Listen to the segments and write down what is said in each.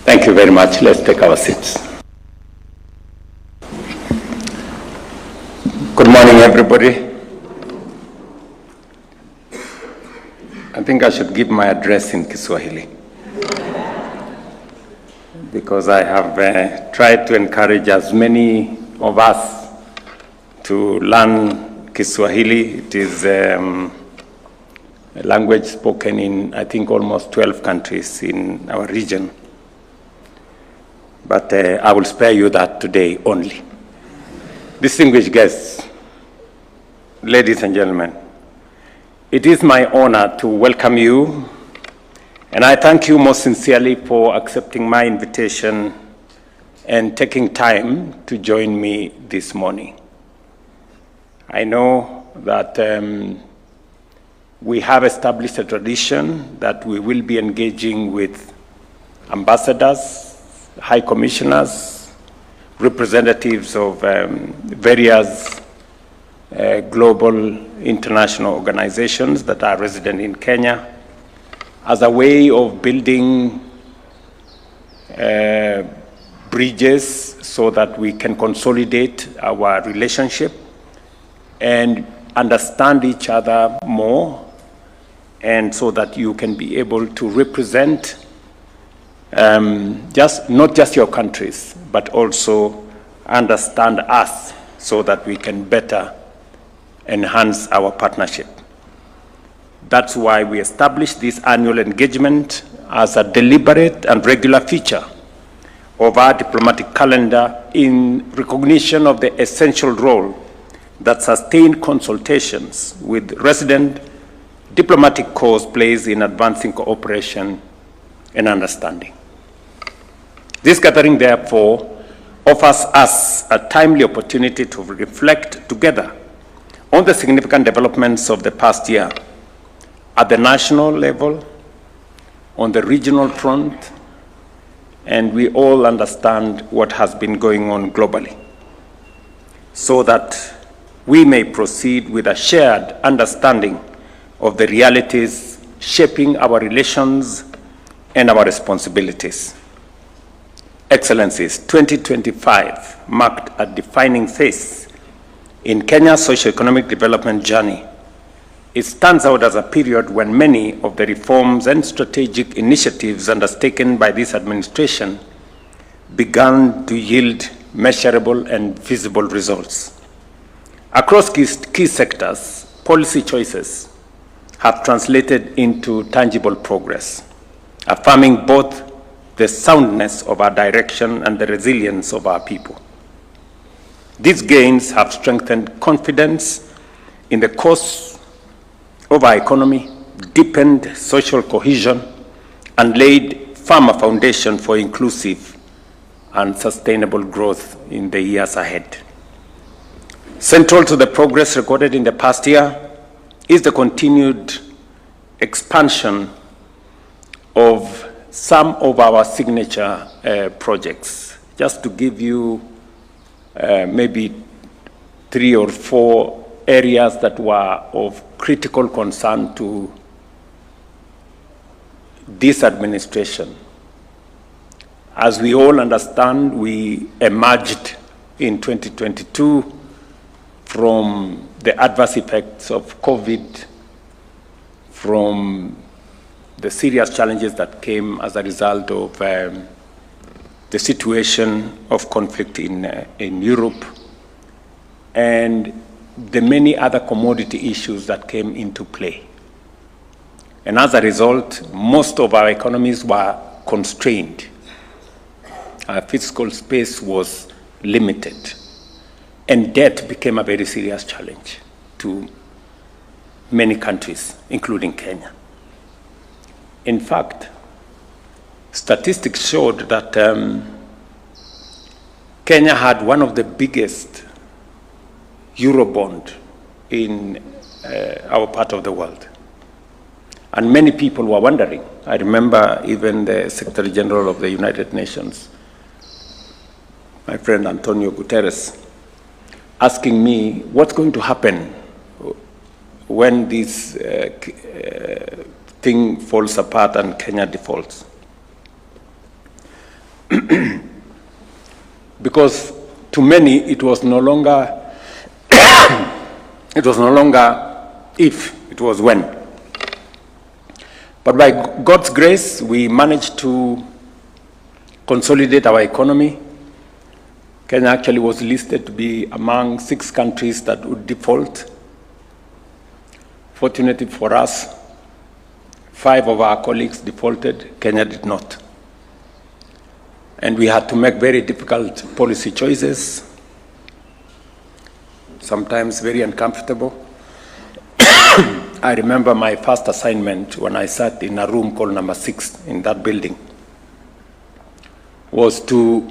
Thank you very much. Let's take our seats. Good morning, everybody. I think I should give my address in Kiswahili because I have tried to encourage as many of us to learn Kiswahili. It is a language spoken in, I think, almost 12 countries in our region. But I will spare you that today only. Distinguished guests, ladies and gentlemen, it is my honor to welcome you, and I thank you most sincerely for accepting my invitation and taking time to join me this morning. I know that we have established a tradition that we will be engaging with ambassadors, high commissioners, representatives of various global international organizations that are resident in Kenya as a way of building bridges so that we can consolidate our relationship and understand each other more, and so that you can be able to represent not just your countries, but also understand us so that we can better enhance our partnership. That's why we established this annual engagement as a deliberate and regular feature of our diplomatic calendar in recognition of the essential role that sustained consultations with resident diplomatic corps plays in advancing cooperation and understanding. This gathering, therefore, offers us a timely opportunity to reflect together on the significant developments of the past year at the national level, on the regional front, and we all understand what has been going on globally, so that we may proceed with a shared understanding of the realities shaping our relations and our responsibilities. Excellencies, 2025 marked a defining phase in Kenya's socio-economic development journey. It stands out as a period when many of the reforms and strategic initiatives undertaken by this administration began to yield measurable and visible results. Across key sectors, policy choices have translated into tangible progress, affirming both the soundness of our direction and the resilience of our people. These gains have strengthened confidence in the course of our economy, deepened social cohesion, and laid firmer foundation for inclusive and sustainable growth in the years ahead. Central to the progress recorded in the past year is the continued expansion of some of our signature projects. Just to give you maybe 3 or 4 areas that were of critical concern to this administration. As we all understand, we emerged in 2022 from the adverse effects of COVID, from the serious challenges that came as a result of the situation of conflict in Europe, and the many other commodity issues that came into play. And as a result, most of our economies were constrained. Our fiscal space was limited, and debt became a very serious challenge to many countries, including Kenya. In fact, statistics showed that Kenya had one of the biggest Eurobond in our part of the world. And many people were wondering. I remember even the Secretary General of the United Nations, my friend Antonio Guterres, asking me what's going to happen when this thing falls apart and Kenya defaults. because to many it was no longer if, it was when. But by God's grace, we managed to consolidate our economy. Kenya actually was listed to be among 6 countries that would default. Fortunately for us, 5 of our colleagues defaulted, Kenya did not. And we had to make very difficult policy choices, sometimes very uncomfortable. I remember my first assignment when I sat in a room called number 6 in that building was to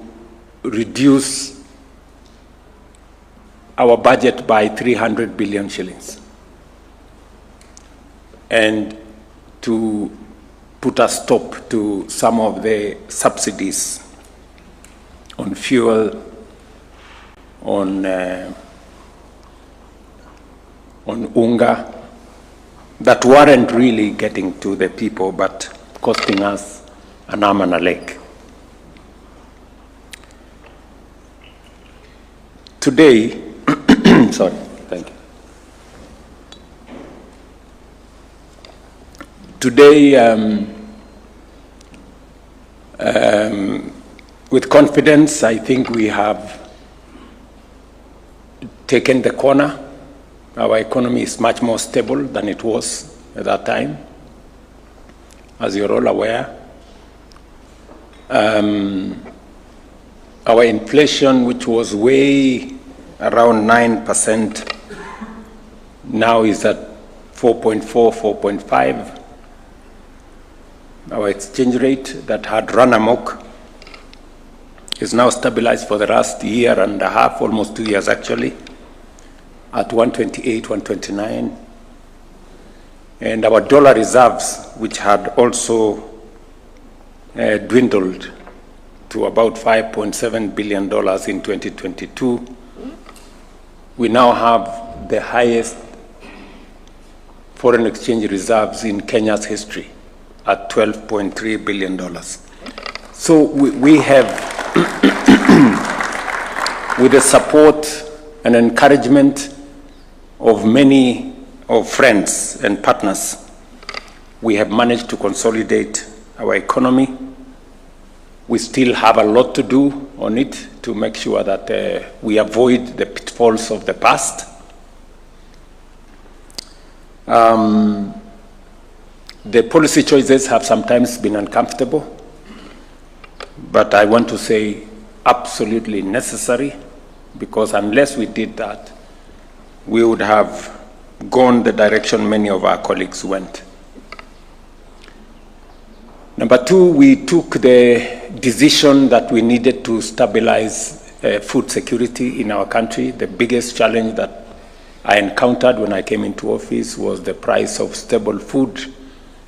reduce our budget by 300 billion shillings and to put a stop to some of the subsidies on fuel, on unga, that weren't really getting to the people but costing us an arm and a leg. Today, sorry, thank you. Today, with confidence, I think we have taken the corner. Our economy is much more stable than it was at that time, as you're all aware. Our inflation, which was way around 9%, now is at 4.4, 4.5. Our exchange rate that had run amok is now stabilized for the last year and a half, almost 2 years actually, at 128, 129. And our dollar reserves, which had also dwindled to about $5.7 billion in 2022, we now have the highest foreign exchange reserves in Kenya's history at $12.3 billion. So we have, with the support and encouragement of many of friends and partners, we have managed to consolidate our economy. We still have a lot to do on it to make sure that we avoid the pitfalls of the past. The policy choices have sometimes been uncomfortable, but I want to say absolutely necessary, because unless we did that, we would have gone the direction many of our colleagues went. Number 2, we took the decision that we needed to stabilize food security in our country. The biggest challenge that I encountered when I came into office was the price of stable food.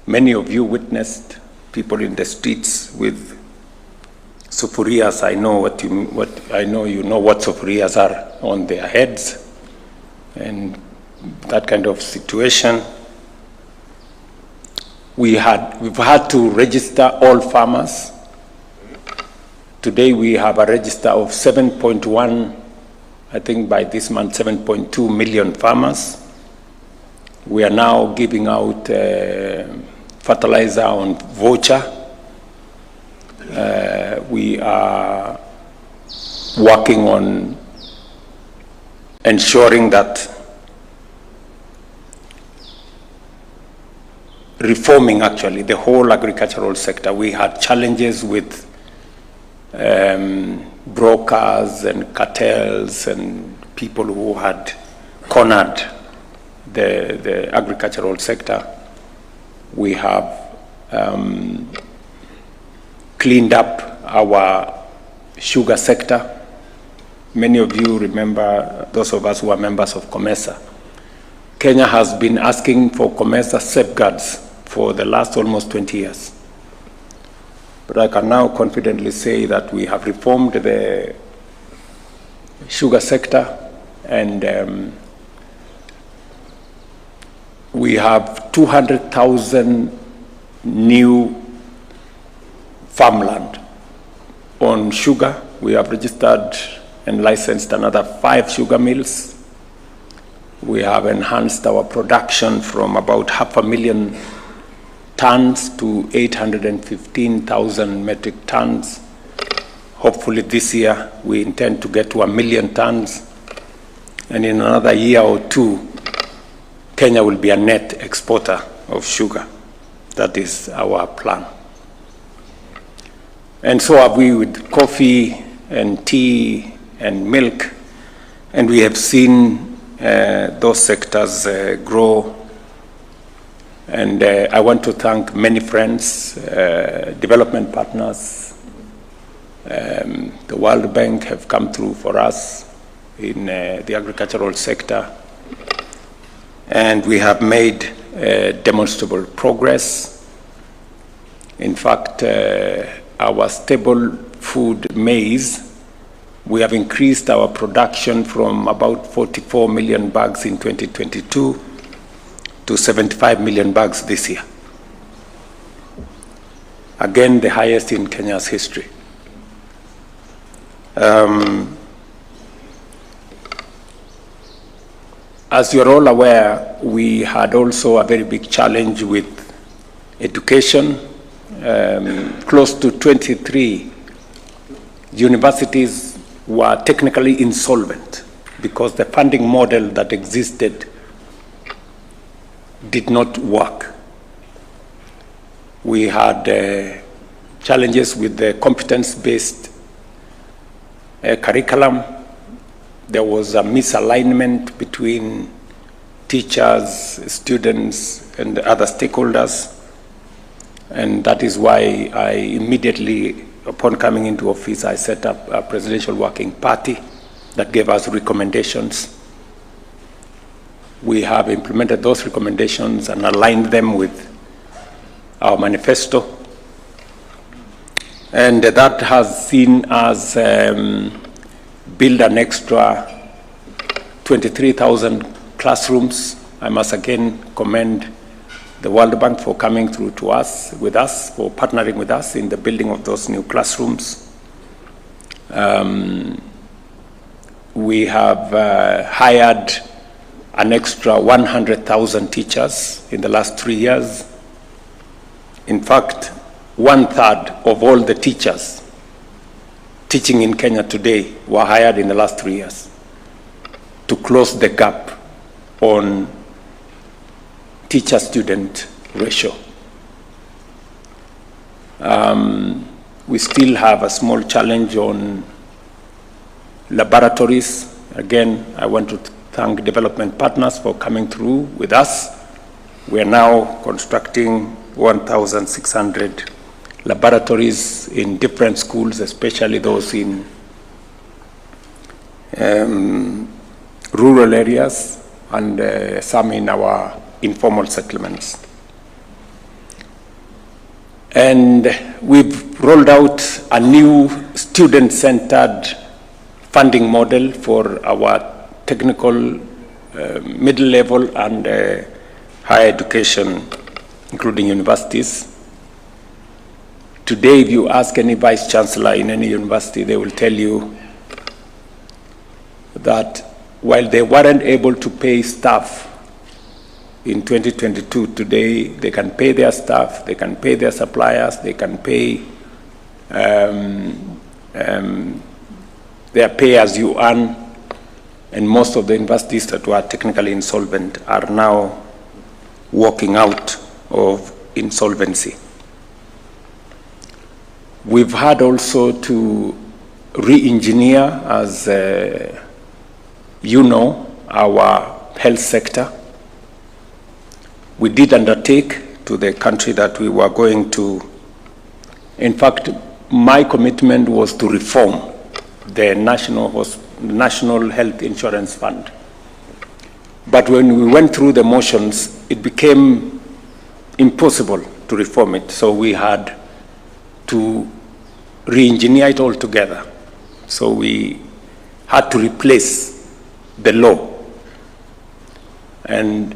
Many of you witnessed people in the streets with sufurias. I know you know what sufurias are on their heads, and that kind of situation. We've had to register all farmers. Today we have a register of 7.1, I think by this month, 7.2 million farmers. We are now giving out fertilizer on voucher. We are working on ensuring that reforming actually the whole agricultural sector. We had challenges with brokers and cartels and people who had cornered the agricultural sector. We have cleaned up our sugar sector. Many of you remember, those of us who are members of COMESA, Kenya has been asking for COMESA safeguards for the last almost 20 years. But I can now confidently say that we have reformed the sugar sector, and we have 200,000 new farmland On sugar, we have registered and licensed another 5 sugar mills. We have enhanced our production from about 500,000 tons to 815,000 metric tons. Hopefully this year we intend to get to 1,000,000 tons. And in another year or 2, Kenya will be a net exporter of sugar. That is our plan. And so have we with coffee and tea and milk, and we have seen those sectors grow. And I want to thank many friends, development partners. The World Bank have come through for us in the agricultural sector, and we have made demonstrable progress. In fact, our staple food maize, we have increased our production from about 44 million bags in 2022 to 75 million bags this year. Again, the highest in Kenya's history. As you're all aware, we had also a very big challenge with education. Close to 23 universities were technically insolvent because the funding model that existed did not work. We had challenges with the competence-based curriculum. There was a misalignment between teachers, students, and other stakeholders. And that is why I immediately, upon coming into office, I set up a presidential working party that gave us recommendations. We have implemented those recommendations and aligned them with our manifesto. And that has seen us build an extra 23,000 classrooms. I must again commend the World Bank for coming through to us, for partnering with us in the building of those new classrooms. We have hired an extra 100,000 teachers in the last 3 years. In fact, 1/3 of all the teachers teaching in Kenya today were hired in the last 3 years to close the gap on teacher-student ratio. We still have a small challenge on laboratories. Again, I want to thank development partners for coming through with us. We are now constructing 1,600 laboratories in different schools, especially those in rural areas and some in our informal settlements. And we've rolled out a new student-centered funding model for our technical, middle level, and higher education, including universities. Today, if you ask any vice chancellor in any university, they will tell you that while they weren't able to pay staff in 2022, today they can pay their staff, they can pay their suppliers, they can pay their pay as you earn, and most of the universities that were technically insolvent are now walking out of insolvency. We've had also to re-engineer, as you know, our health sector. We did undertake to the country that we were going to, in fact, my commitment was to reform the National Health Insurance Fund. But when we went through the motions, it became impossible to reform it. So we had to re-engineer it altogether. So we had to replace the law. And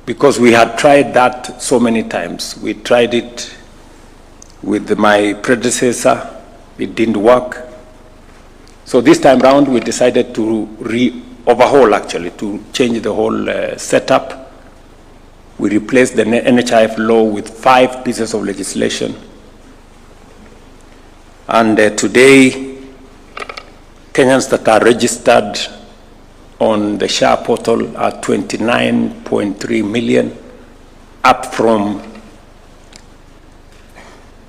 because we had tried that so many times, we tried it with my predecessor, It didn't work. So this time round, we decided to overhaul, actually, to change the whole setup. We replaced the NHIF law with 5 pieces of legislation. And today, Kenyans that are registered on the SHA portal are 29.3 million, up from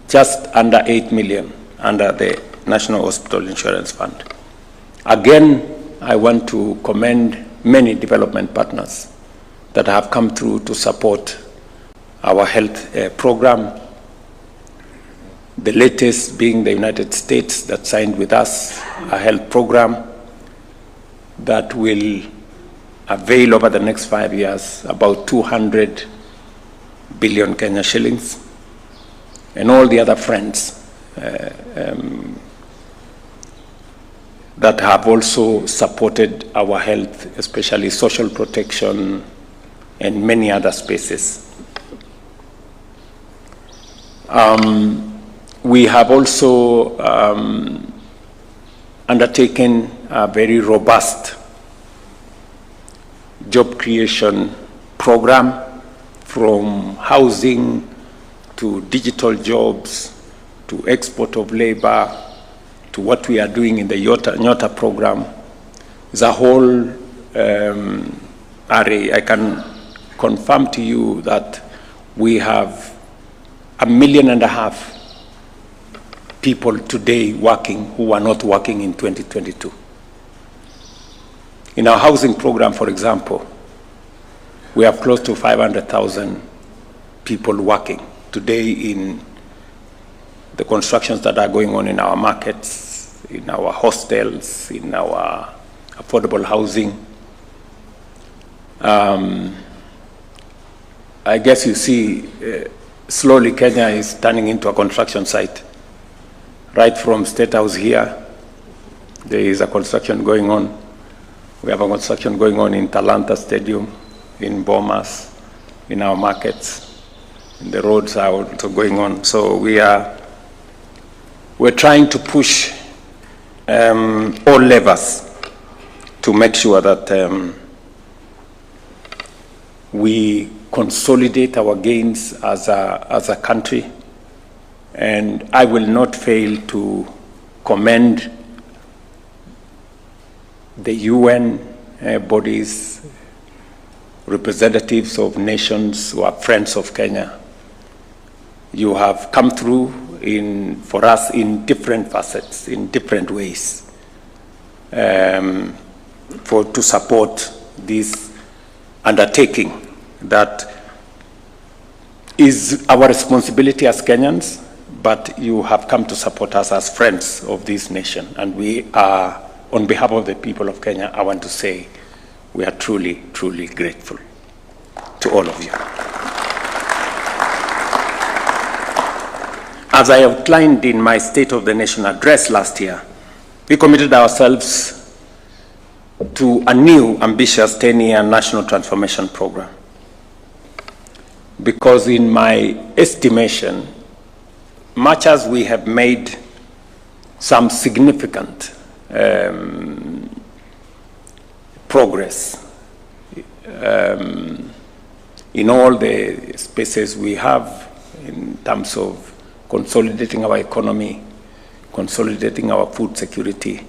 just under 8 million under the National Hospital Insurance Fund. Again, I want to commend many development partners that have come through to support our health program. The latest being the United States that signed with us a health program that will avail over the next 5 years about 200 billion Kenya shillings, and all the other friends that have also supported our health, especially social protection and many other spaces. We have also undertaken a very robust job creation program, from housing to digital jobs to export of labor to what we are doing in the Nyota program. It's a whole array. I can confirm to you that we have 1.5 million people today working who are not working in 2022. In our housing program, for example, we have close to 500,000 people working today in the constructions that are going on in our markets, in our hostels, in our affordable housing. I guess you see, slowly Kenya is turning into a construction site. Right from State House here, there is a construction going on. We have a construction going on in Talanta Stadium, in Bomas, in our markets. The roads are also going on. So we're trying to push all levers to make sure that we consolidate our gains as a country. And I will not fail to commend the UN bodies, representatives of nations who are friends of Kenya. You have come through for us in different facets, in different ways, to support this undertaking that is our responsibility as Kenyans, but you have come to support us as friends of this nation. And we are, on behalf of the people of Kenya, I want to say we are truly, truly grateful to all of you. As I outlined in my State of the Nation address last year, we committed ourselves to a new ambitious 10-year national transformation program. Because in my estimation, much as we have made some significant progress in all the spaces we have in terms of consolidating our economy, consolidating our food security,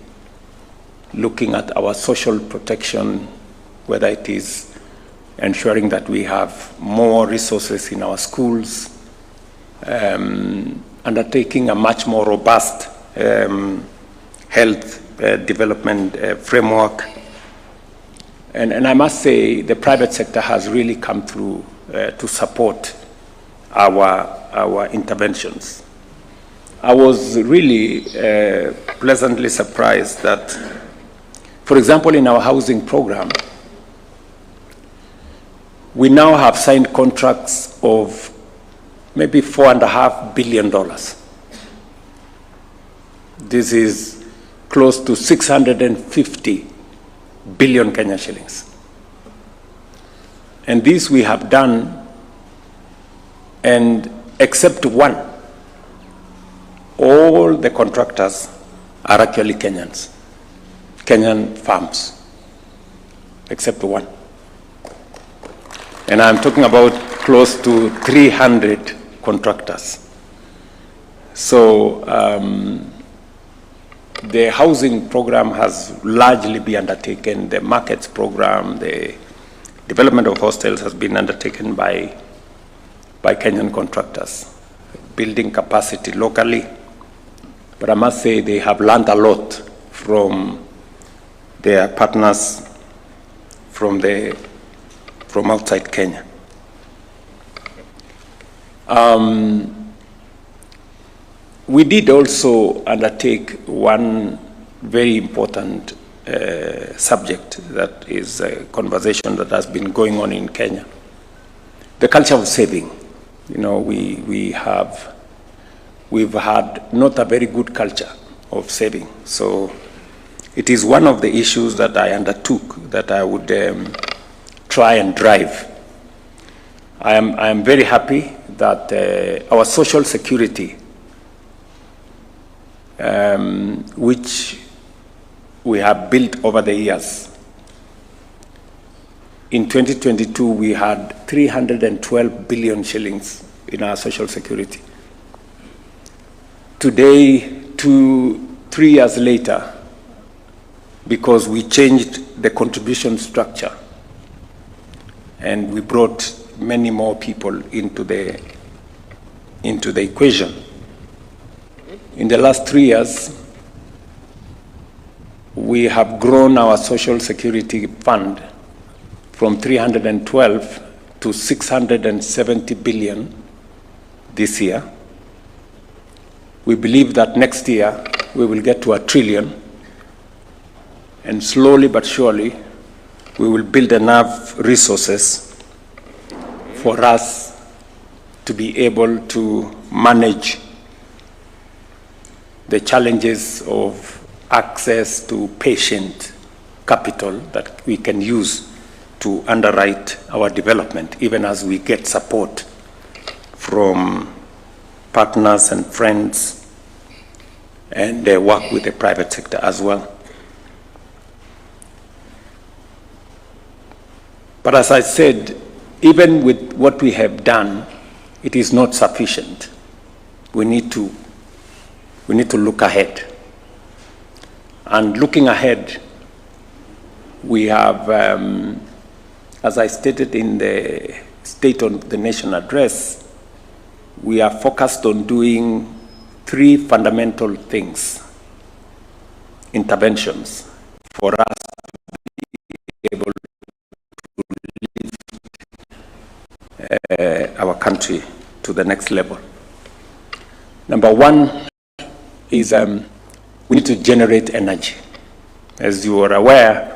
looking at our social protection, whether it is ensuring that we have more resources in our schools, undertaking a much more robust health development framework. And I must say the private sector has really come through to support our interventions. I was really pleasantly surprised that, for example, in our housing program, we now have signed contracts of maybe $4.5 billion. This is close to 650 billion Kenya shillings. And this we have done, and except one, all the contractors are actually Kenyans, Kenyan farms, except one. And I'm talking about close to 300 contractors. So the housing program has largely been undertaken. The markets program, the development of hostels has been undertaken by Kenyan contractors, building capacity locally. But I must say they have learned a lot from their partners from outside Kenya. We did also undertake one very important subject that is a conversation that has been going on in Kenya. The culture of saving. You know, we've had not a very good culture of saving. So it is one of the issues that I undertook that I would try and drive. I am very happy that our social security, which we have built over the years. In 2022, we had 312 billion shillings in our social security. Today, 3 years later, because we changed the contribution structure and we brought many more people into the equation. In the last 3 years, we have grown our social security fund from 312 to 670 billion this year. We believe that next year we will get to 1 trillion, and slowly but surely we will build enough resources for us to be able to manage the challenges of access to patient capital that we can use to underwrite our development, even as we get support from partners and friends and work with the private sector as well. But as I said, even with what we have done, it is not sufficient. We need to look ahead. And looking ahead, we have, as I stated in the State of the Nation address, we are focused on doing 3 fundamental things, interventions, for us to be able to lift our country to the next level. Number 1 is we need to generate energy. As you are aware,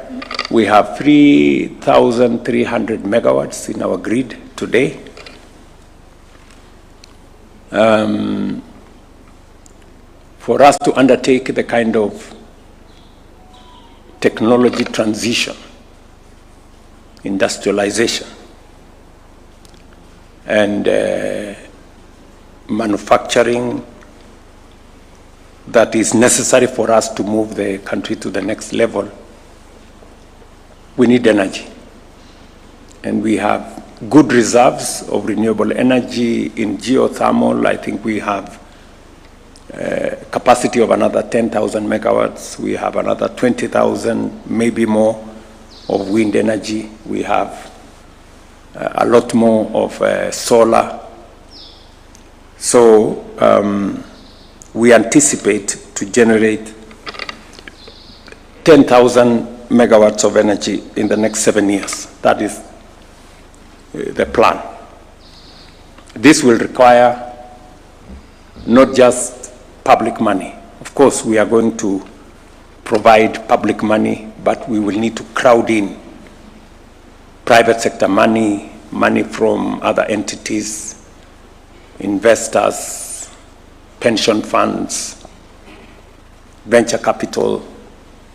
we have 3,300 megawatts in our grid today. For us to undertake the kind of technology transition, industrialization, and manufacturing that is necessary for us to move the country to the next level, we need energy. And we have good reserves of renewable energy in geothermal. I think we have capacity of another 10,000 megawatts. We have another 20,000, maybe more, of wind energy. We have a lot more of solar. So we anticipate to generate 10,000 megawatts of energy in the next 7 years. That is the plan. This will require not just public money. Of course, we are going to provide public money, but we will need to crowd in private sector money, money from other entities, investors, pension funds, venture capital,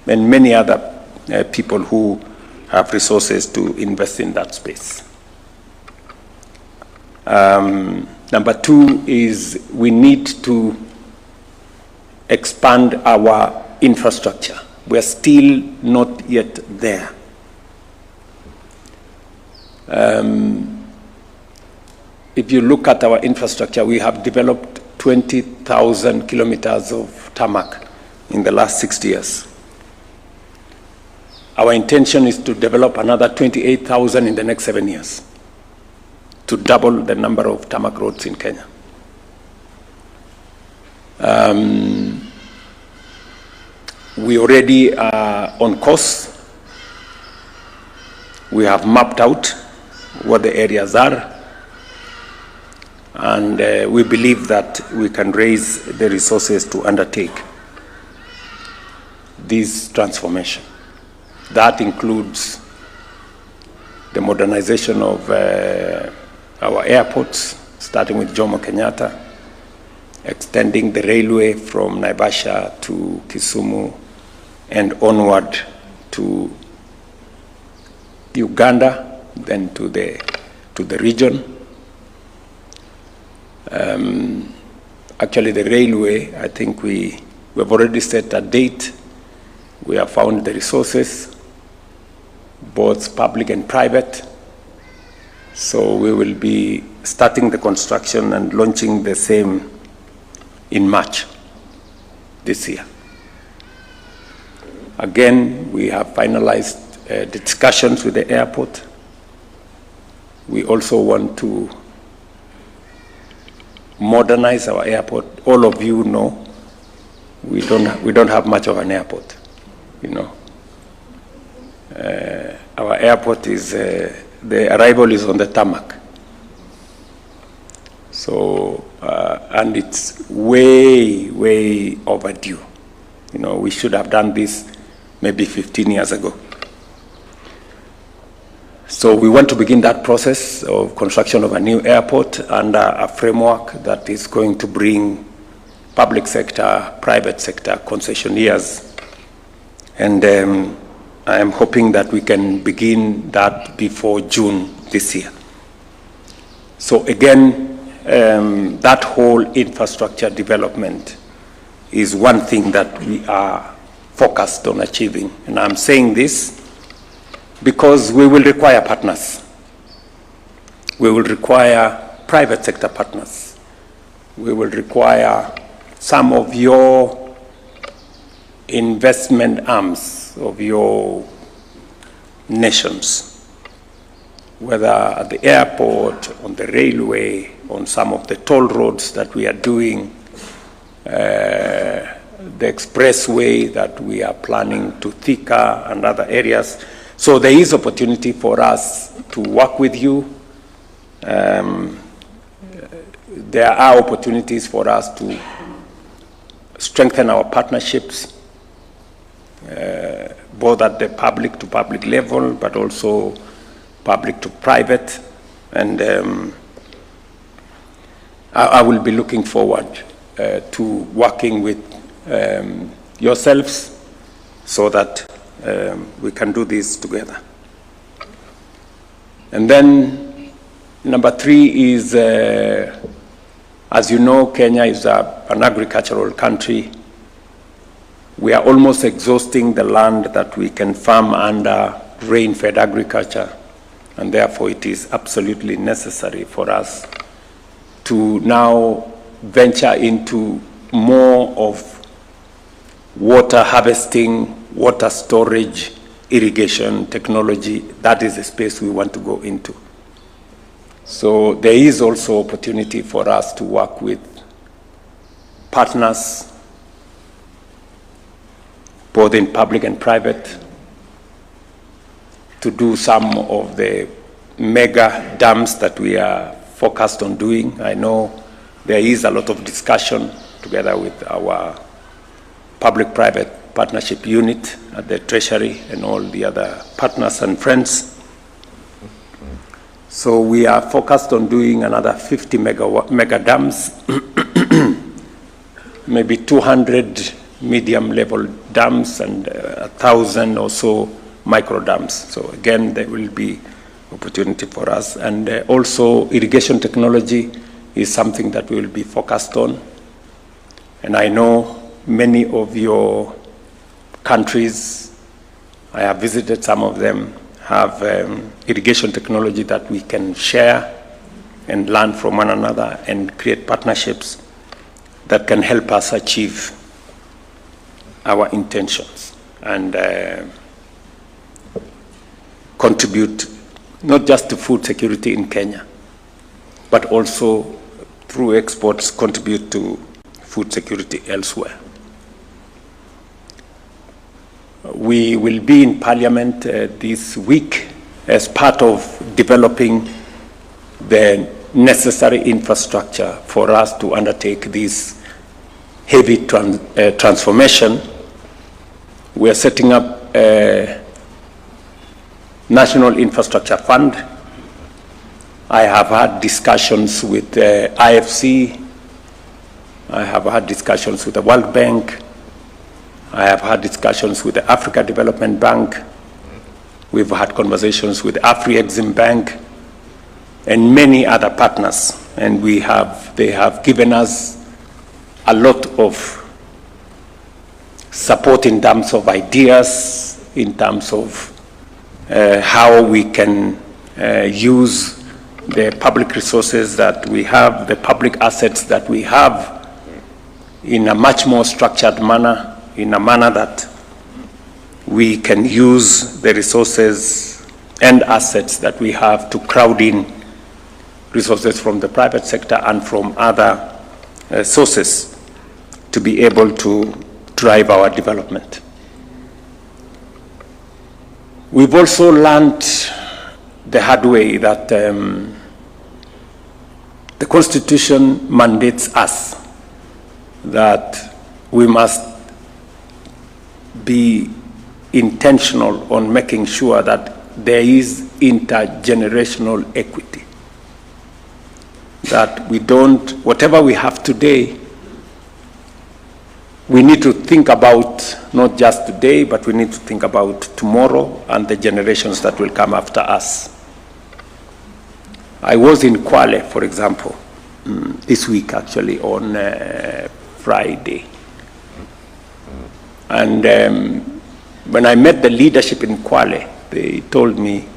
and many other people who have resources to invest in that space. Number 2 is we need to expand our infrastructure. We are still not yet there. If you look at our infrastructure, we have developed 20,000 kilometers of tarmac in the last 60 years. Our intention is to develop another 28,000 in the next 7 years, to double the number of tarmac roads in Kenya. We already are on course. We have mapped out what the areas are, and we believe that we can raise the resources to undertake this transformation. That includes the modernization of our airports, starting with Jomo Kenyatta, extending the railway from Naivasha to Kisumu and onward to Uganda, then to the region. Actually, the railway, I think we've already set a date. We have found the resources, both public and private. So we will be starting the construction and launching the same in March this year. Again, we have finalized the discussions with the airport. We also want to modernize our airport. All of you know we don't have much of an airport. You know, our airport is the arrival is on the tarmac. So and it's way overdue. You know, we should have done this maybe 15 years ago. So we want to begin that process of construction of a new airport under a framework that is going to bring public sector, private sector concessionaires. And I am hoping that we can begin that before June this year. So again, that whole infrastructure development is one thing that we are focused on achieving. And I'm saying this because we will require partners. We will require private sector partners. We will require some of your investment arms of your nations, whether at the airport, on the railway, on some of the toll roads that we are doing, the expressway that we are planning to Thika and other areas. So there is opportunity for us to work with you. There are opportunities for us to strengthen our partnerships, both at the public to public level, but also public to private. And I will be looking forward to working with yourselves so that we can do this together. And then number 3 is, as you know, Kenya is an agricultural country. We are almost exhausting the land that we can farm under rain-fed agriculture, and therefore it is absolutely necessary for us to now venture into more of water harvesting, water storage, irrigation technology. That is the space we want to go into. So there is also opportunity for us to work with partners, both in public and private, to do some of the mega dams that we are focused on doing. I know there is a lot of discussion together with our public-private partnership unit at the Treasury and all the other partners and friends. So we are focused on doing another 50 mega dams, maybe 200 medium-level dams and 1,000 or so micro dams. So again, there will be opportunity for us. And also irrigation technology is something that we will be focused on. And I know many of your countries, I have visited some of them, have irrigation technology that we can share and learn from one another and create partnerships that can help us achieve our intentions and contribute not just to food security in Kenya, but also through exports contribute to food security elsewhere. We will be in Parliament this week as part of developing the necessary infrastructure for us to undertake this heavy transformation. We are setting up a National Infrastructure Fund. I have had discussions with the IFC. I have had discussions with the World Bank. I have had discussions with the Africa Development Bank. We've had conversations with the Afri-Exim Bank and many other partners. And they have given us a lot of support in terms of ideas, in terms of how we can use the public resources that we have, the public assets that we have in a much more structured manner, in a manner that we can use the resources and assets that we have to crowd in resources from the private sector and from other sources to be able to drive our development. We've also learned the hard way that the Constitution mandates us that we must be intentional on making sure that there is intergenerational equity. That we don't, whatever we have today, we need to think about not just today, but we need to think about tomorrow and the generations that will come after us. I was in Kwale, for example, this week actually, on Friday. And when I met the leadership in Kwale, they told me,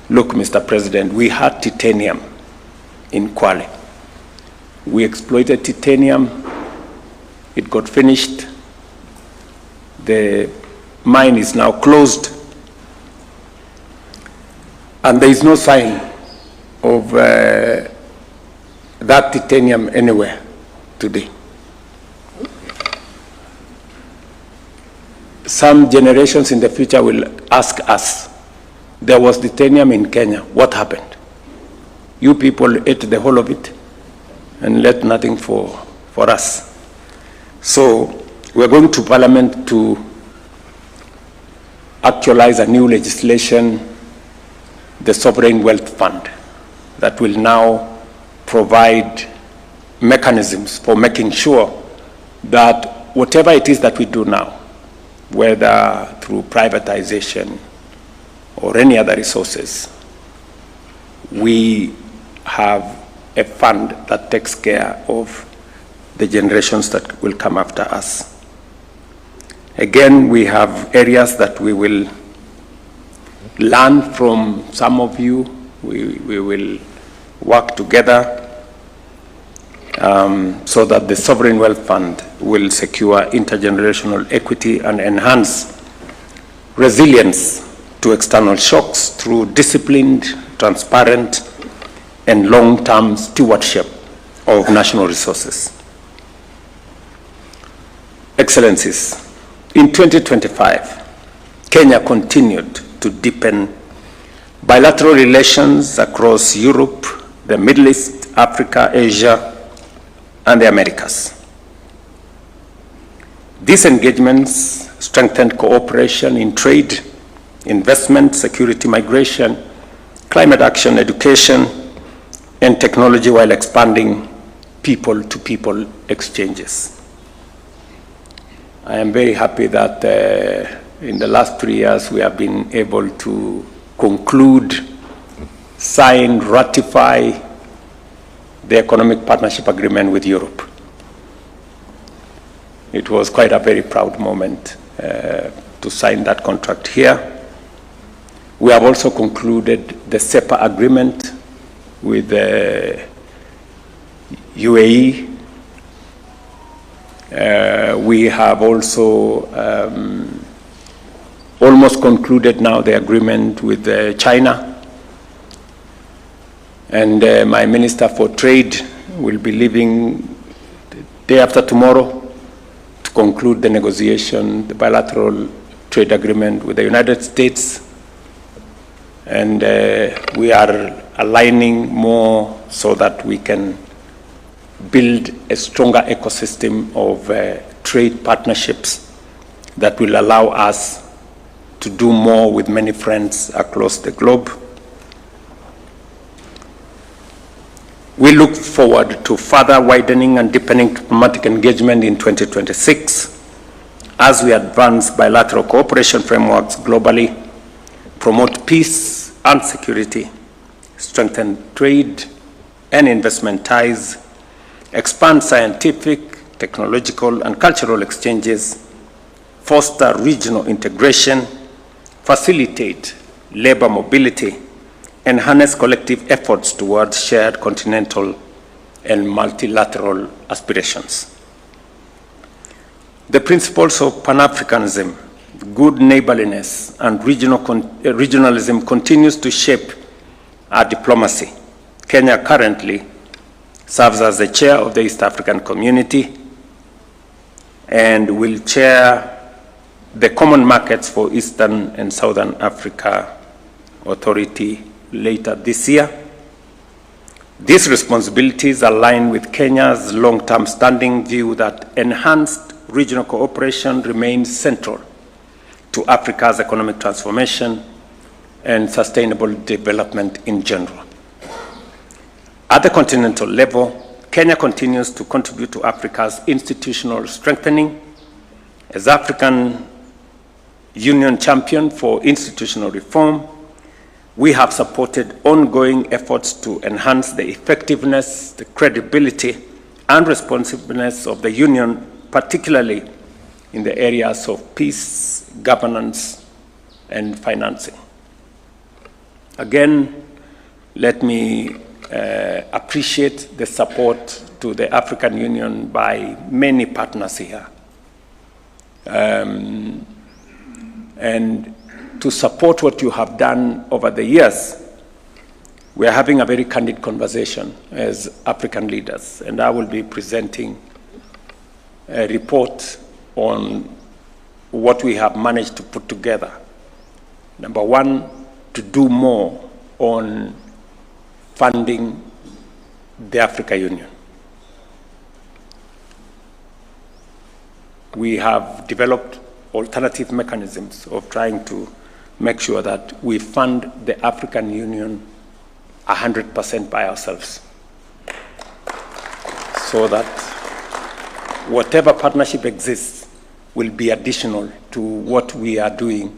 look, Mr. President, we had titanium in Kwale. We exploited titanium. It got finished. The mine is now closed. And there is no sign of that titanium anywhere today. Some generations in the future will ask us, there was titanium in Kenya, what happened? You people ate the whole of it and left nothing for us. So we're going to Parliament to actualize a new legislation, the Sovereign Wealth Fund, that will now provide mechanisms for making sure that whatever it is that we do now, whether through privatization or any other resources, we have a fund that takes care of the generations that will come after us. Again, we have areas that we will learn from some of you. We will work together so that the Sovereign Wealth Fund will secure intergenerational equity and enhance resilience to external shocks through disciplined, transparent, and long-term stewardship of national resources. Excellencies, in 2025, Kenya continued to deepen bilateral relations across Europe, the Middle East, Africa, Asia, and the Americas. These engagements strengthened cooperation in trade, investment, security, migration, climate action, education, and technology, while expanding people-to-people exchanges. I am very happy that in the last 3 years we have been able to conclude, sign, ratify the Economic Partnership Agreement with Europe. it was quite a very proud moment to sign that contract here. We have also concluded the SEPA agreement with the UAE. We have also almost concluded now the agreement with China. And my Minister for Trade will be leaving the day after tomorrow to conclude the negotiation, the bilateral trade agreement with the United States. And we are aligning more so that we can build a stronger ecosystem of trade partnerships that will allow us to do more with many friends across the globe. We look forward to further widening and deepening diplomatic engagement in 2026 as we advance bilateral cooperation frameworks globally, promote peace and security, strengthen trade and investment ties, expand scientific, technological, and cultural exchanges, foster regional integration, facilitate labor mobility, and harness collective efforts towards shared continental and multilateral aspirations. The principles of Pan-Africanism, good neighborliness, and regionalism continues to shape our diplomacy. Kenya currently serves as the chair of the East African Community and will chair the Common Markets for Eastern and Southern Africa Authority later this year. These responsibilities align with Kenya's long-term standing view that enhanced regional cooperation remains central to Africa's economic transformation and sustainable development in general. At the continental level, Kenya continues to contribute to Africa's institutional strengthening. As African Union champion for institutional reform, we have supported ongoing efforts to enhance the effectiveness, the credibility, and responsiveness of the Union, particularly in the areas of peace, governance, and financing. Again, let me appreciate the support to the African Union by many partners here. And to support what you have done over the years, we are having a very candid conversation as African leaders, and I will be presenting a report on what we have managed to put together. Number one, to do more on funding the African Union. We have developed alternative mechanisms of trying to make sure that we fund the African Union 100% by ourselves, so that whatever partnership exists will be additional to what we are doing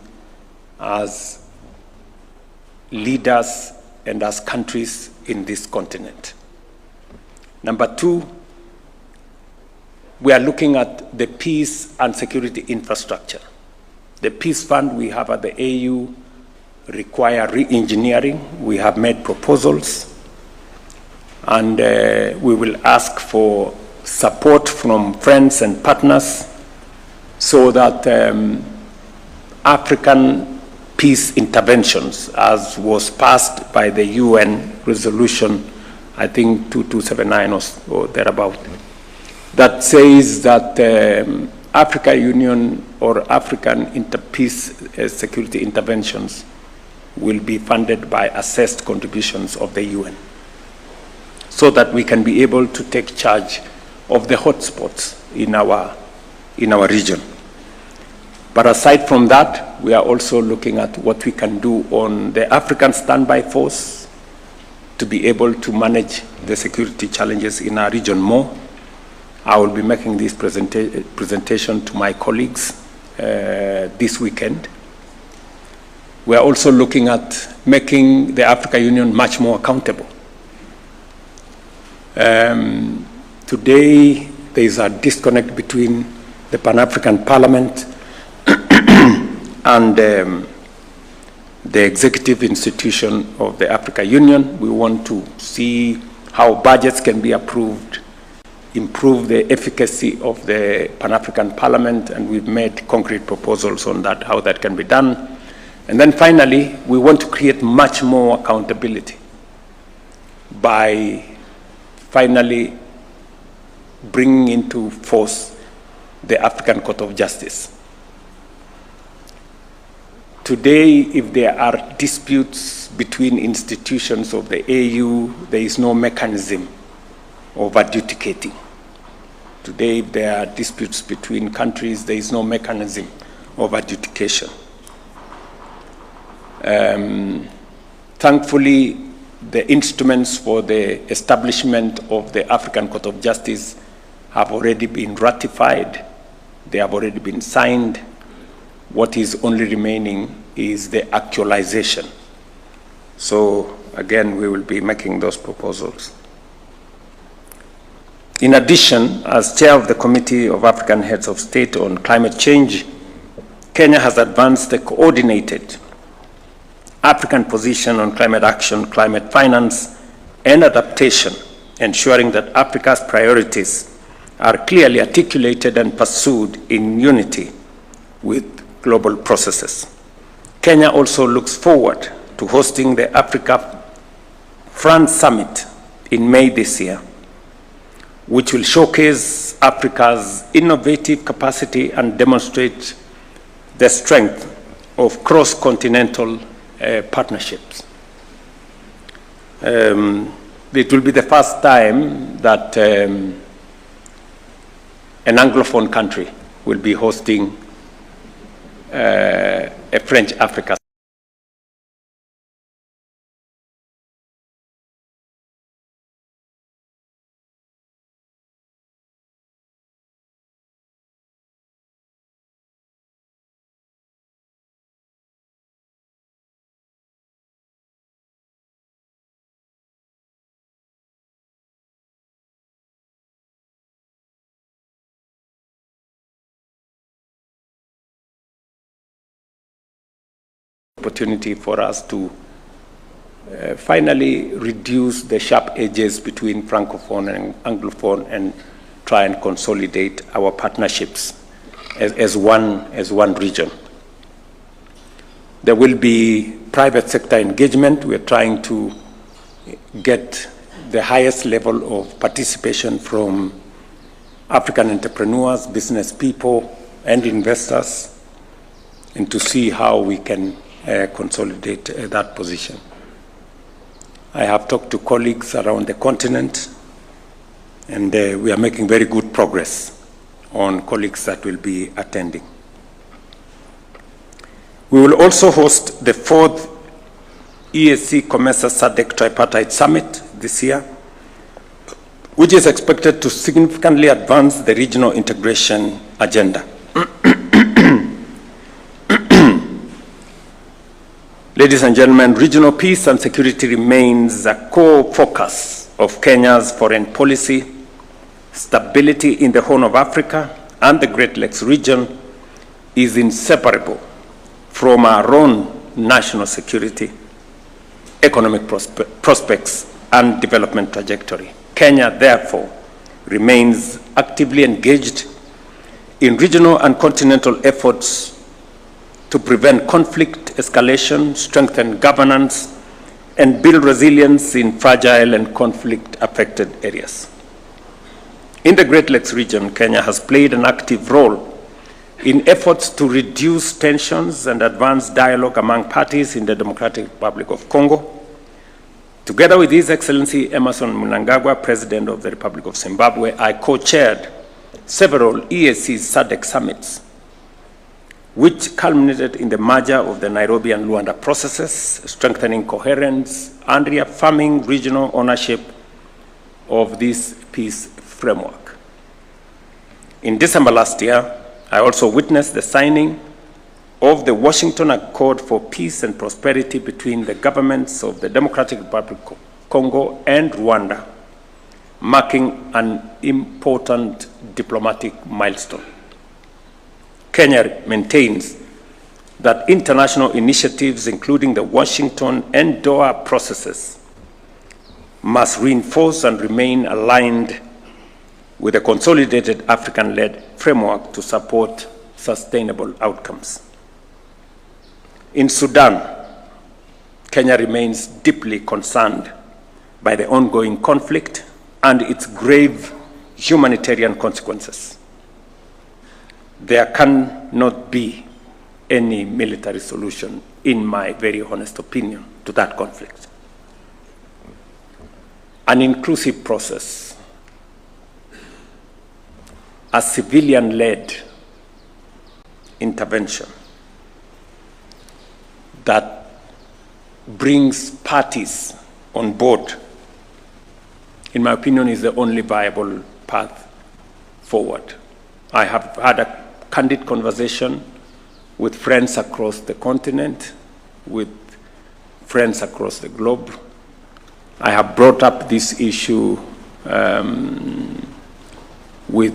as leaders and as countries in this continent. Number two, we are looking at the peace and security infrastructure. The peace fund we have at the AU require re-engineering. We have made proposals, and we will ask for support from friends and partners so that African peace interventions, as was passed by the UN resolution, I think 2279 or thereabout, that says that African Union or African peace security interventions will be funded by assessed contributions of the UN, so that we can be able to take charge of the hotspots in our region. But aside from that, we are also looking at what we can do on the African standby force to be able to manage the security challenges in our region more. I will be making this presentation to my colleagues this weekend. We are also looking at making the African Union much more accountable. Today, there is a disconnect between the Pan-African Parliament, and the executive institution of the Africa Union. We want to see how budgets can be approved, improve the efficacy of the Pan-African Parliament, and we've made concrete proposals on that, how that can be done. And then finally, we want to create much more accountability by finally bringing into force the African Court of Justice. Today, if there are disputes between institutions of the AU, there is no mechanism of adjudicating. Today, if there are disputes between countries, there is no mechanism of adjudication. Thankfully, the instruments for the establishment of the African Court of Justice have already been ratified. They have already been signed. What is only remaining is the actualization. So again, we will be making those proposals. In addition, as chair of the Committee of African Heads of State on Climate Change, Kenya has advanced the coordinated African position on climate action, climate finance, and adaptation, ensuring that Africa's priorities are clearly articulated and pursued in unity with global processes. Kenya also looks forward to hosting the Africa France Summit in May this year, which will showcase Africa's innovative capacity and demonstrate the strength of cross-continental partnerships. It will be the first time that an Anglophone country will be hosting a French Africa. Opportunity for us to finally reduce the sharp edges between Francophone and Anglophone and try and consolidate our partnerships as one region. There will be private sector engagement. We're trying to get the highest level of participation from African entrepreneurs, business people, and investors, and to see how we can consolidate that position. I have talked to colleagues around the continent, and we are making very good progress on colleagues that will be attending. We will also host the 4th EAC COMESA SADC Tripartite Summit this year, which is expected to significantly advance the regional integration agenda. Ladies and gentlemen, regional peace and security remains a core focus of Kenya's foreign policy. Stability in the Horn of Africa and the Great Lakes region is inseparable from our own national security, economic prospects, and development trajectory. Kenya, therefore, remains actively engaged in regional and continental efforts to prevent conflict escalation, strengthen governance, and build resilience in fragile and conflict-affected areas. In the Great Lakes region, Kenya has played an active role in efforts to reduce tensions and advance dialogue among parties in the Democratic Republic of Congo. Together with His Excellency Emmerson Mnangagwa, President of the Republic of Zimbabwe, I co-chaired several EAC SADC summits, which culminated in the merger of the Nairobi and Luanda processes, strengthening coherence and reaffirming regional ownership of this peace framework. In December last year, I also witnessed the signing of the Washington Accord for Peace and Prosperity between the governments of the Democratic Republic of Congo and Rwanda, marking an important diplomatic milestone. Kenya maintains that international initiatives, including the Washington and Doha processes, must reinforce and remain aligned with a consolidated African-led framework to support sustainable outcomes. In Sudan, Kenya remains deeply concerned by the ongoing conflict and its grave humanitarian consequences. There cannot be any military solution, in my very honest opinion, to that conflict. An inclusive process, a civilian-led intervention that brings parties on board, in my opinion, is the only viable path forward. I have had a candid conversation with friends across the continent, with friends across the globe. I have brought up this issue with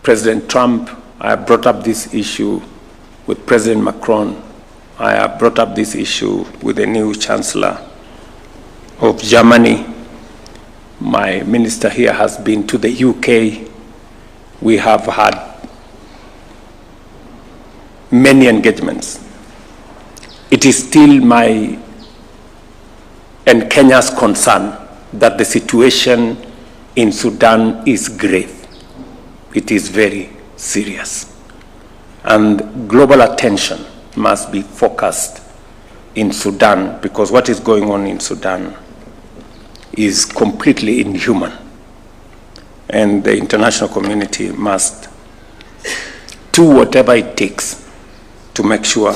President Trump. I have brought up this issue with President Macron. I have brought up this issue with the new Chancellor of Germany. My minister here has been to the UK. We have had many engagements. It is still my and Kenya's concern that the situation in Sudan is grave. It is very serious. And global attention must be focused in Sudan, because what is going on in Sudan is completely inhuman. And the international community must do whatever it takes to make sure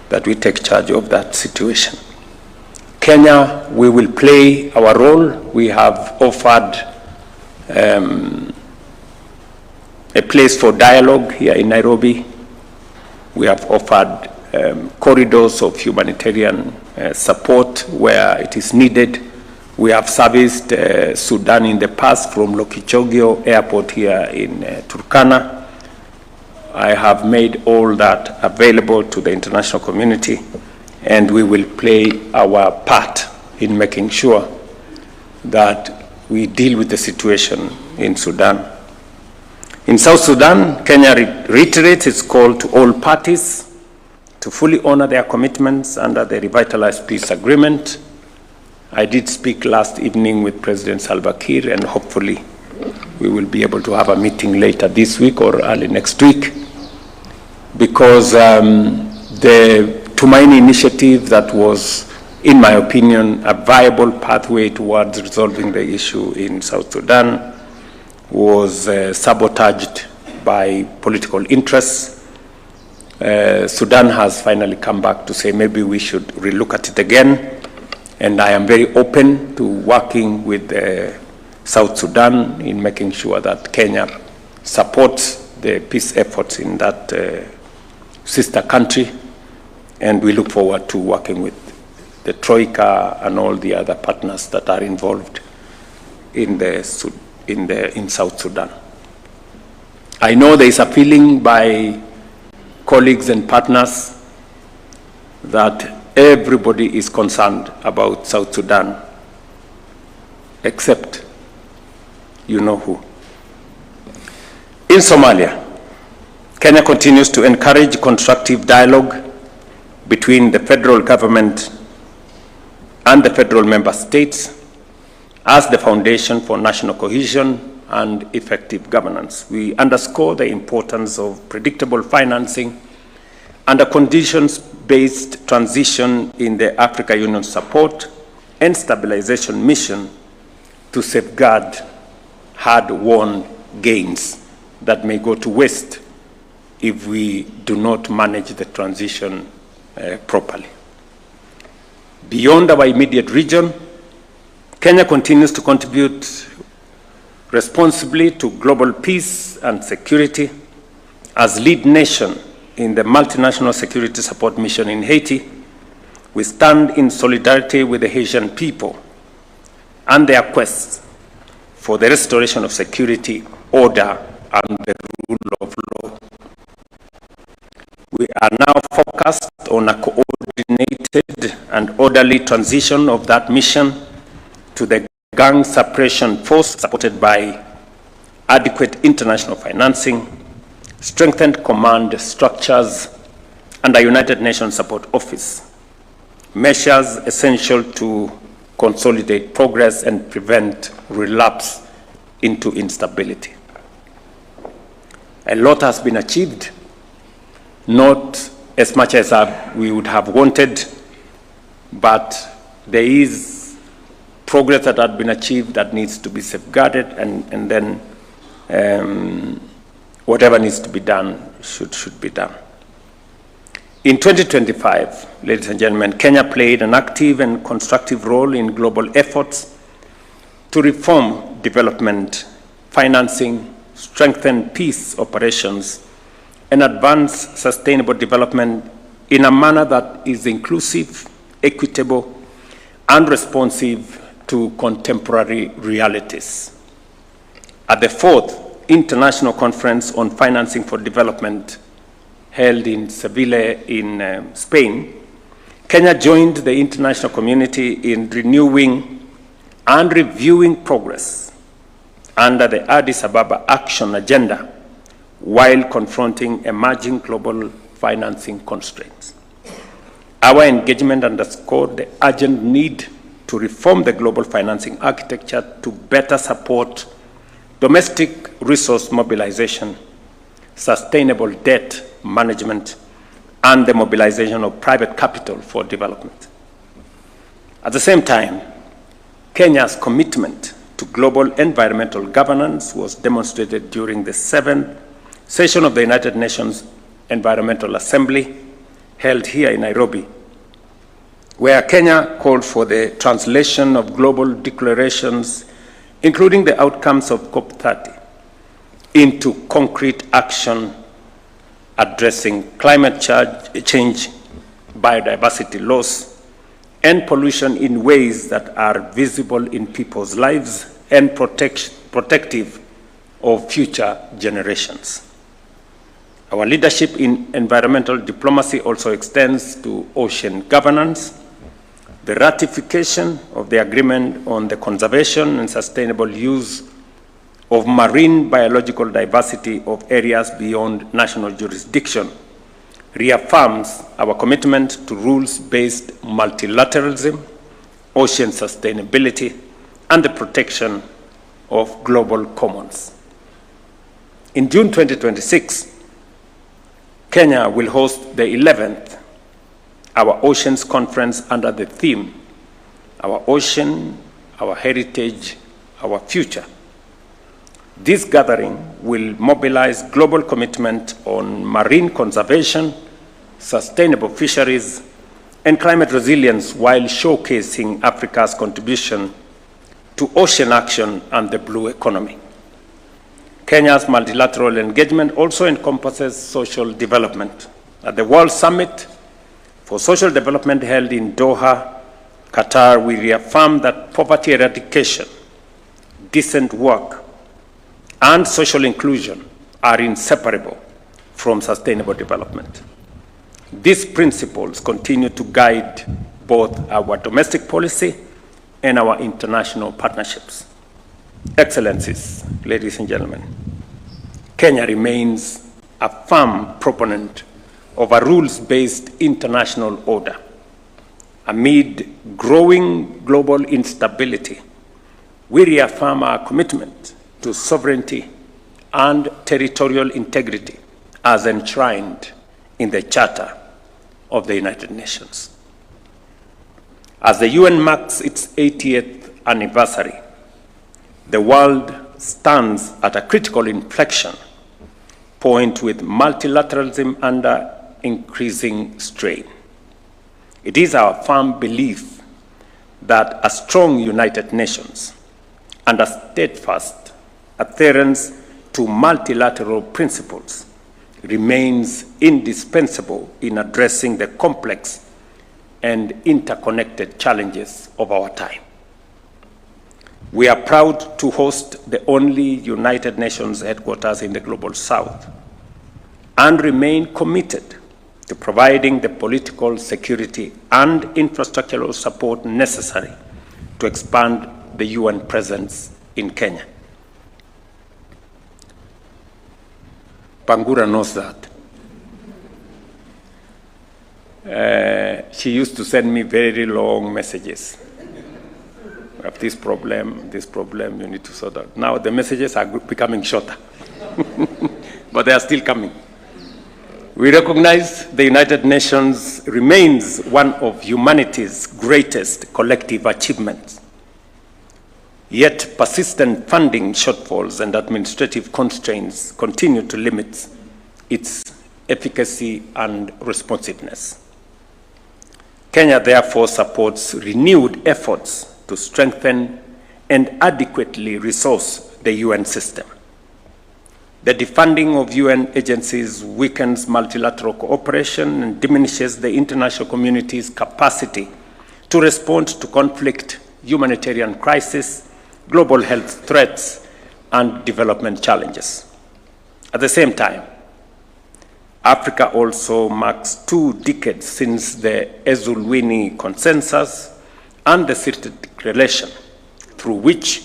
that we take charge of that situation. Kenya, we will play our role. We have offered a place for dialogue here in Nairobi. We have offered corridors of humanitarian support where it is needed. We have serviced Sudan in the past from Lokichogio Airport here in Turkana. I have made all that available to the international community, and we will play our part in making sure that we deal with the situation in Sudan. In South Sudan, Kenya reiterates its call to all parties to fully honor their commitments under the revitalized peace agreement. I did speak last evening with President Salva Kiir, and hopefully we will be able to have a meeting later this week or early next week, because the Tumaini initiative that was, in my opinion, a viable pathway towards resolving the issue in South Sudan was sabotaged by political interests. Sudan has finally come back to say maybe we should relook at it again, and I am very open to working with South Sudan in making sure that Kenya supports the peace efforts in that sister country, and we look forward to working with the Troika and all the other partners that are involved in South Sudan. I know there is a feeling by colleagues and partners that everybody is concerned about South Sudan, except you know who. In Somalia, Kenya continues to encourage constructive dialogue between the federal government and the federal member states as the foundation for national cohesion and effective governance. We underscore the importance of predictable financing and a conditions-based transition in the Africa Union support and stabilization mission to safeguard hard-won gains that may go to waste if we do not manage the transition properly. Beyond our immediate region, Kenya continues to contribute responsibly to global peace and security. As lead nation in the multinational security support mission in Haiti, we stand in solidarity with the Haitian people and their quest for the restoration of security, order, and the rule of law. We are now focused on a coordinated and orderly transition of that mission to the gang suppression force, supported by adequate international financing, strengthened command structures, and a United Nations Support Office, measures essential to consolidate progress and prevent relapse into instability. A lot has been achieved, not as much as we would have wanted, but there is progress that had been achieved that needs to be safeguarded, and then whatever needs to be done should be done. In 2025, ladies and gentlemen, Kenya played an active and constructive role in global efforts to reform development financing, strengthen peace operations, and advance sustainable development in a manner that is inclusive, equitable, and responsive to contemporary realities. At the 4th International Conference on Financing for Development, held in Seville in Spain, Kenya joined the international community in renewing and reviewing progress under the Addis Ababa Action Agenda while confronting emerging global financing constraints. Our engagement underscored the urgent need to reform the global financing architecture to better support domestic resource mobilization, sustainable debt management, and the mobilization of private capital for development. At the same time, Kenya's commitment to global environmental governance was demonstrated during the 7th session of the United Nations Environmental Assembly, held here in Nairobi, where Kenya called for the translation of global declarations, including the outcomes of COP30, into concrete action addressing climate change, biodiversity loss, and pollution in ways that are visible in people's lives and protective of future generations. Our leadership in environmental diplomacy also extends to ocean governance. The ratification of the agreement on the conservation and sustainable use of marine biological diversity of areas beyond national jurisdiction reaffirms our commitment to rules-based multilateralism, ocean sustainability, and the protection of global commons. In June 2026, Kenya will host the 11th Our Oceans Conference under the theme, Our Ocean, Our Heritage, Our Future. This gathering will mobilize global commitment on marine conservation, sustainable fisheries, and climate resilience while showcasing Africa's contribution to ocean action and the blue economy. Kenya's multilateral engagement also encompasses social development. At the World Summit for Social Development held in Doha, Qatar, we reaffirmed that poverty eradication, decent work, and social inclusion are inseparable from sustainable development. These principles continue to guide both our domestic policy and our international partnerships. Excellencies, ladies and gentlemen, Kenya remains a firm proponent of a rules-based international order. Amid growing global instability, we reaffirm our commitment to sovereignty and territorial integrity as enshrined in the Charter of the United Nations. As the UN marks its 80th anniversary, the world stands at a critical inflection point with multilateralism under increasing strain. It is our firm belief that a strong United Nations and a steadfast adherence to multilateral principles remains indispensable in addressing the complex and interconnected challenges of our time. We are proud to host the only United Nations headquarters in the Global South and remain committed to providing the political, security, and infrastructural support necessary to expand the UN presence in Kenya. Pangura knows that. She used to send me very long messages. We have this problem, you need to sort out. Now the messages are becoming shorter, but they are still coming. We recognize the United Nations remains one of humanity's greatest collective achievements. Yet persistent funding shortfalls and administrative constraints continue to limit its efficacy and responsiveness. Kenya therefore supports renewed efforts to strengthen and adequately resource the UN system. The defunding of UN agencies weakens multilateral cooperation and diminishes the international community's capacity to respond to conflict, humanitarian crisis, global health threats, and development challenges. At the same time, Africa also marks 2 decades since the Ezulwini Consensus and the Sirte Declaration, through which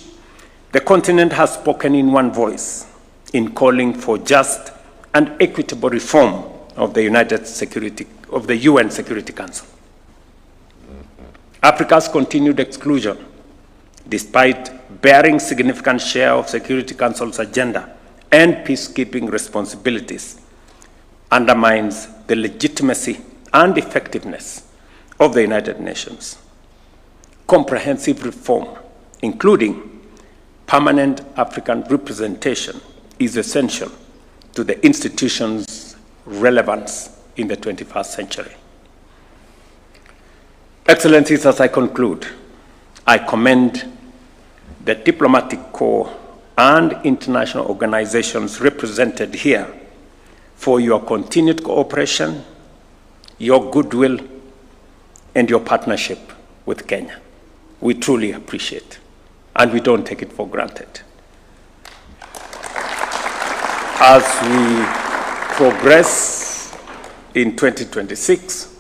the continent has spoken in one voice in calling for just and equitable reform of the UN Security Council. Africa's continued exclusion, despite bearing significant share of Security Council's agenda and peacekeeping responsibilities, undermines the legitimacy and effectiveness of the United Nations. Comprehensive reform, including permanent African representation, is essential to the institution's relevance in the 21st century. Excellencies, as I conclude, I commend the diplomatic corps and international organizations represented here for your continued cooperation, your goodwill, and your partnership with Kenya. We truly appreciate, and we don't take it for granted. As we progress in 2026,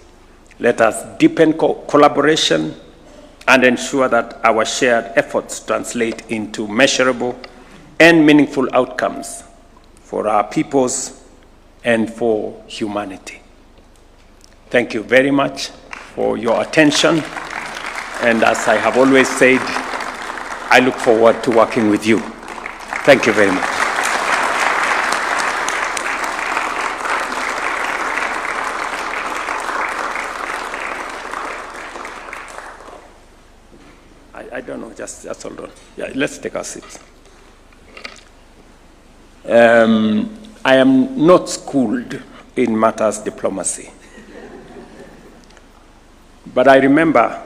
let us deepen collaboration and ensure that our shared efforts translate into measurable and meaningful outcomes for our peoples and for humanity. Thank you very much for your attention. And as I have always said, I look forward to working with you. Thank you very much. I don't know, just hold on. Yeah, let's take our seats. I am not schooled in matters diplomacy. But I remember